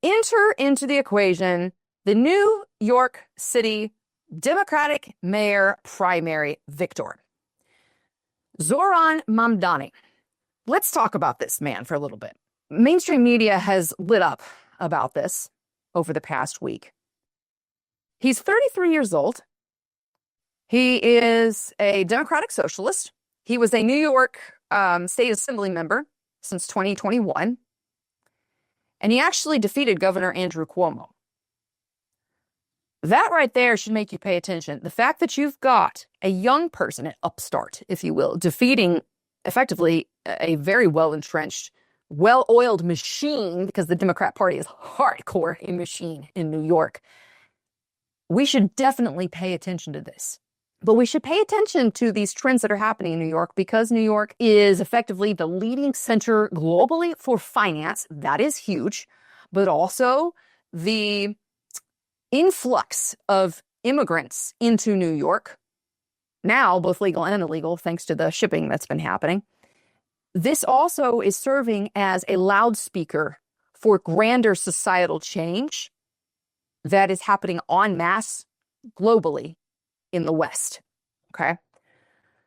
Enter into the equation the New York City Democratic mayor primary victor, Zohran Mamdani. Let's talk about this man for a little bit. Mainstream media has lit up about this over the past week. He's 33 years old. He is a Democratic Socialist. He was a New York State Assembly member since 2021. And he actually defeated Governor Andrew Cuomo. That right there should make you pay attention. The fact that you've got a young person, an upstart, if you will, defeating effectively a very well-entrenched, well-oiled machine, because the Democrat Party is hardcore a machine in New York. We should definitely pay attention to this. But we should pay attention to these trends that are happening in New York because New York is effectively the leading center globally for finance. That is huge. But also the influx of immigrants into New York, now both legal and illegal, thanks to the shipping that's been happening. This also is serving as a loudspeaker for grander societal change that is happening en masse globally in the West, okay?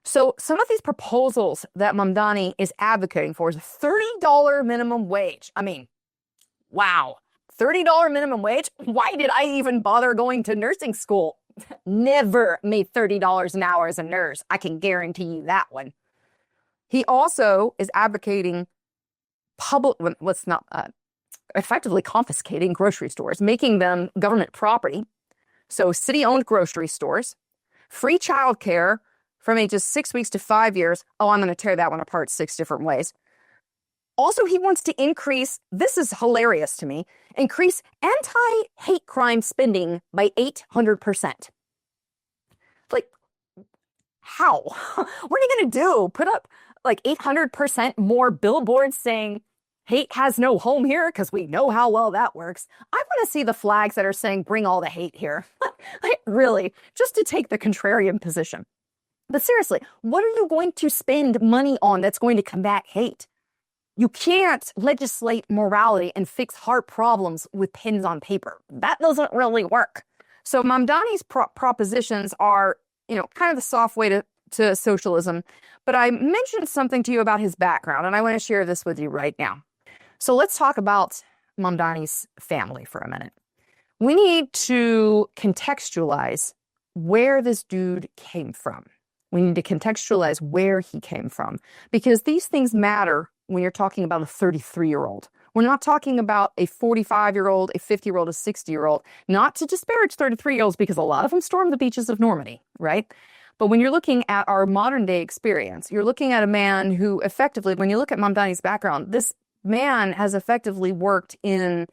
So some of these proposals that Mamdani is advocating for is a $30 minimum wage. I mean, wow, $30 minimum wage? Why did I even bother going to nursing school? Never made $30 an hour as a nurse. I can guarantee you that one. He also is advocating effectively confiscating grocery stores, making them government property. So city-owned grocery stores, free childcare from ages 6 weeks to 5 years. Oh, I'm going to tear that one apart 6 different ways. Also, he wants to increase, this is hilarious to me, increase anti-hate crime spending by 800%. Like, how? What are you going to do? Put up like 800% more billboards saying hate has no home here because we know how well that works. I want to see the flags that are saying bring all the hate here. Like, really, just to take the contrarian position. But seriously, what are you going to spend money on that's going to combat hate? You can't legislate morality and fix heart problems with pens on paper. That doesn't really work. So Mamdani's propositions are, kind of the soft way to socialism. But I mentioned something to you about his background, and I want to share this with you right now. So let's talk about Mamdani's family for a minute. We need to contextualize where this dude came from. We need to contextualize where he came from, because these things matter when you're talking about a 33-year-old. We're not talking about a 45-year-old, a 50-year-old, a 60-year-old, not to disparage 33-year-olds because a lot of them stormed the beaches of Normandy, right? But when you're looking at our modern day experience, you're looking at a man who effectively, when you look at Mamdani's background, this man has effectively worked in,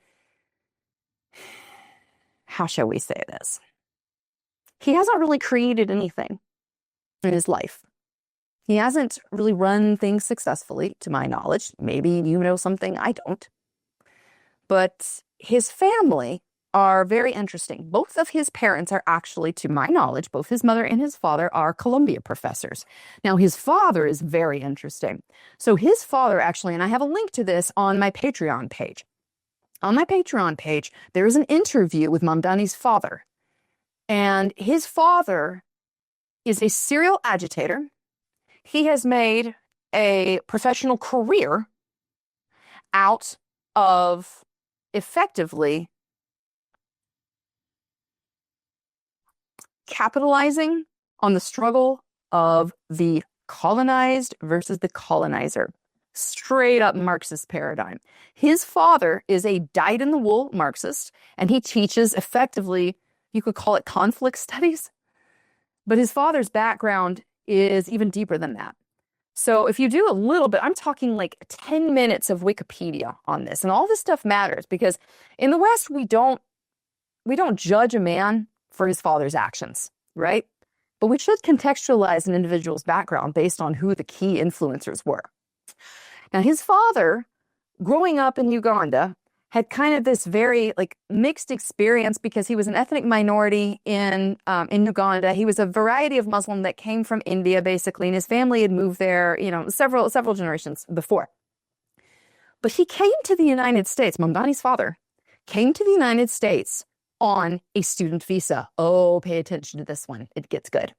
how shall we say this? He hasn't really created anything in his life. He hasn't really run things successfully, to my knowledge. Maybe you know something I don't. But his family are very interesting. Both of his parents are actually, to my knowledge, both his mother and his father are Columbia professors. Now, his father is very interesting. So his father actually, and I have a link to this on my Patreon page. On my Patreon page, there is an interview with Mamdani's father. And his father is a serial agitator. He has made a professional career out of effectively capitalizing on the struggle of the colonized versus the colonizer. Straight up Marxist paradigm. His father is a dyed-in-the-wool Marxist, and he teaches effectively, you could call it conflict studies. But his father's background is even deeper than that. So if you do a little bit, I'm talking like 10 minutes of Wikipedia on this. And all this stuff matters because in the West, we don't judge a man for his father's actions, right? But we should contextualize an individual's background based on who the key influencers were. Now, his father, growing up in Uganda, had kind of this very mixed experience because he was an ethnic minority in Uganda. He was a variety of Muslim that came from India, basically, and his family had moved there, several generations before. But he came to the United States. Mamdani's father came to the United States on a student visa. Oh, pay attention to this one. It gets good.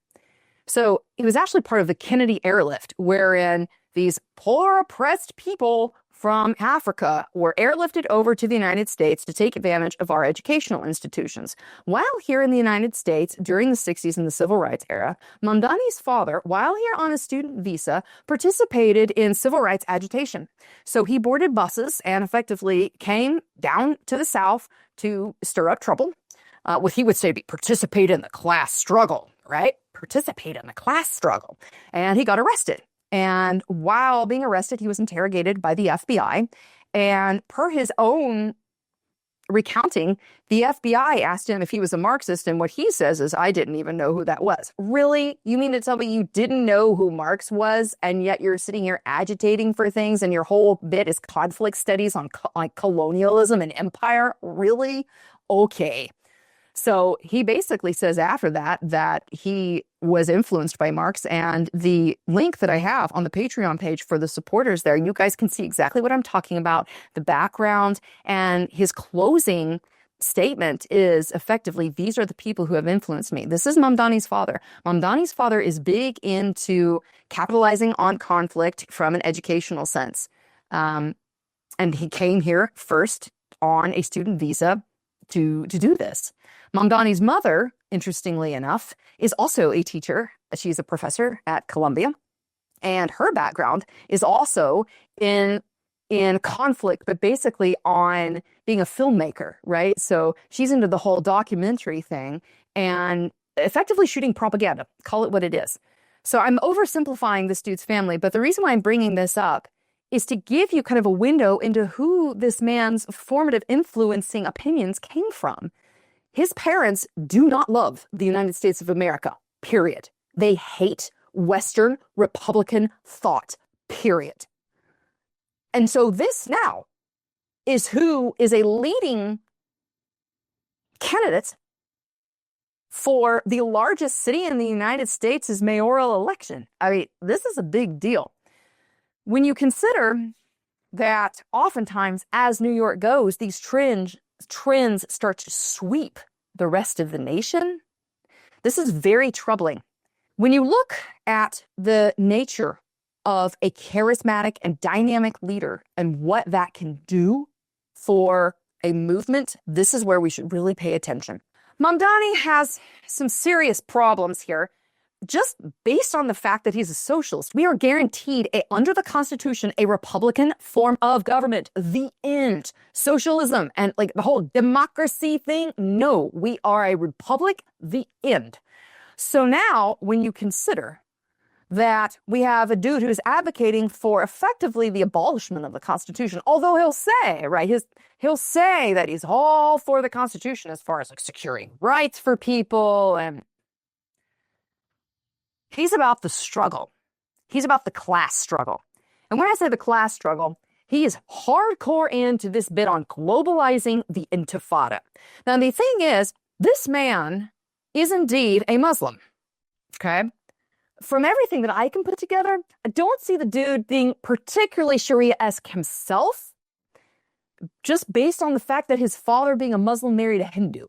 So he was actually part of the Kennedy airlift, wherein these poor, oppressed people from Africa were airlifted over to the United States to take advantage of our educational institutions. While here in the United States, during the 60s and the Civil Rights era, Mamdani's father, while here on a student visa, participated in civil rights agitation. So he boarded buses and effectively came down to the South to stir up trouble. What he would say be participate in the class struggle, right? Participate in the class struggle. And he got arrested. And while being arrested, he was interrogated by the FBI. And per his own recounting, the FBI asked him if he was a Marxist. And what he says is, I didn't even know who that was. Really? You mean to tell me you didn't know who Marx was, and yet you're sitting here agitating for things, and your whole bit is conflict studies on colonialism and empire? Really? Okay. So he basically says after that he was influenced by Marx, and the link that I have on the Patreon page for the supporters there, you guys can see exactly what I'm talking about, the background, and his closing statement is effectively, these are the people who have influenced me. This is Mamdani's father. Mamdani's father is big into capitalizing on conflict from an educational sense. And he came here first on a student visa to do this. Mamdani's mother, interestingly enough, is also a teacher. She's a professor at Columbia, and her background is also in conflict, but basically on being a filmmaker, right? So she's into the whole documentary thing and effectively shooting propaganda. Call it what it is. So I'm oversimplifying this dude's family, but the reason why I'm bringing this up is to give you kind of a window into who this man's formative influencing opinions came from. His parents do not love the United States of America, period. They hate Western Republican thought, period. And so this now is who is a leading candidate for the largest city in the United States' mayoral election. I mean, this is a big deal. When you consider that oftentimes as New York goes, these trends start to sweep the rest of the nation, this is very troubling. When you look at the nature of a charismatic and dynamic leader and what that can do for a movement, this is where we should really pay attention. Mamdani has some serious problems here. Just based on the fact that he's a socialist, we are guaranteed under the Constitution a Republican form of government. The end. Socialism and like the whole democracy thing. No, we are a republic. The end. So now when you consider that we have a dude who's advocating for effectively the abolishment of the Constitution, although he'll say, right, he'll say that he's all for the Constitution as far as like securing rights for people, and he's about the struggle. He's about the class struggle. And when I say the class struggle, he is hardcore into this bit on globalizing the intifada. Now, the thing is, this man is indeed a Muslim, okay? From everything that I can put together, I don't see the dude being particularly Sharia-esque himself, just based on the fact that his father being a Muslim married a Hindu.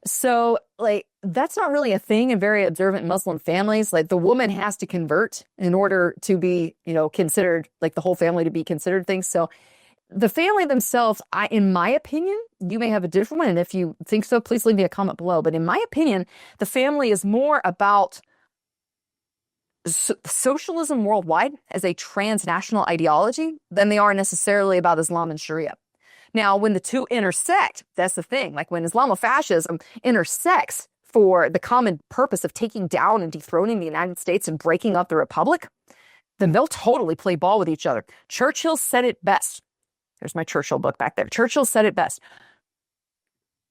So, like, that's not really a thing in very observant Muslim families. Like, the woman has to convert in order to be, considered, like, the whole family to be considered things. So, the family themselves, in my opinion, you may have a different one, and if you think so, please leave me a comment below. But in my opinion, the family is more about socialism worldwide as a transnational ideology than they are necessarily about Islam and Sharia. Now, when the two intersect, that's the thing. Like when Islamofascism intersects for the common purpose of taking down and dethroning the United States and breaking up the Republic, then they'll totally play ball with each other. Churchill said it best. There's my Churchill book back there. Churchill said it best.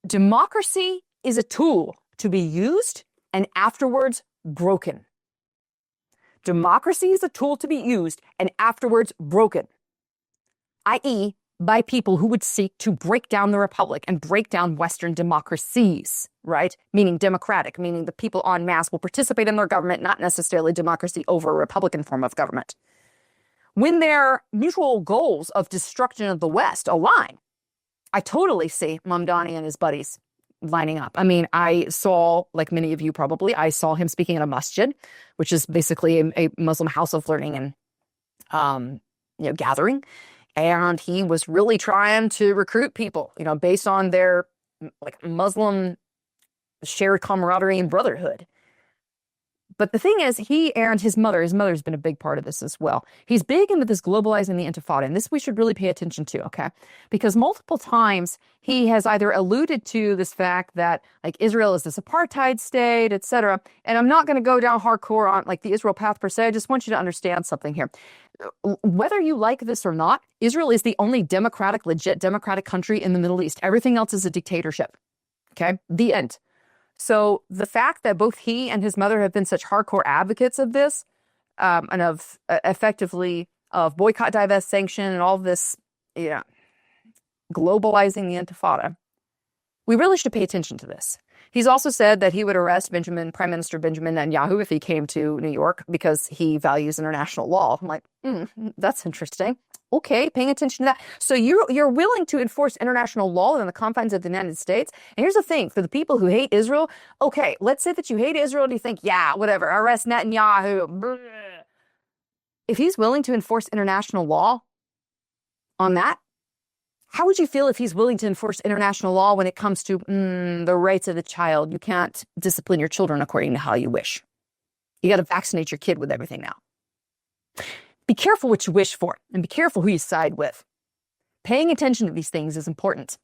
Democracy is a tool to be used and afterwards broken. Democracy is a tool to be used and afterwards broken, i.e., by people who would seek to break down the Republic and break down Western democracies, right? Meaning democratic, meaning the people en masse will participate in their government, not necessarily democracy over a Republican form of government. When their mutual goals of destruction of the West align, I totally see Mamdani and his buddies lining up. I mean, I saw, like many of you probably, I saw him speaking at a masjid, which is basically a Muslim house of learning and gathering. And he was really trying to recruit people, based on their like Muslim shared camaraderie and brotherhood. But the thing is, he and his mother's been a big part of this as well. He's big into this globalizing the intifada, and this we should really pay attention to, okay? Because multiple times he has either alluded to this fact that like Israel is this apartheid state, etc. And I'm not going to go down hardcore on like the Israel path per se. I just want you to understand something here. Whether you like this or not, Israel is the only legit democratic country in the Middle East. Everything else is a dictatorship. Okay? The end. So the fact that both he and his mother have been such hardcore advocates of this, and of effectively of boycott, divest, sanction, and all this, globalizing the intifada, we really should pay attention to this. He's also said that he would arrest Prime Minister Benjamin Netanyahu if he came to New York because he values international law. I'm like, that's interesting. Okay, paying attention to that. So you're willing to enforce international law within the confines of the United States. And here's the thing, for the people who hate Israel, okay, let's say that you hate Israel and you think, yeah, whatever, arrest Netanyahu. Blah. If he's willing to enforce international law on that, how would you feel if he's willing to enforce international law when it comes to the rights of the child? You can't discipline your children according to how you wish. You got to vaccinate your kid with everything now. Be careful what you wish for, and be careful who you side with. Paying attention to these things is important.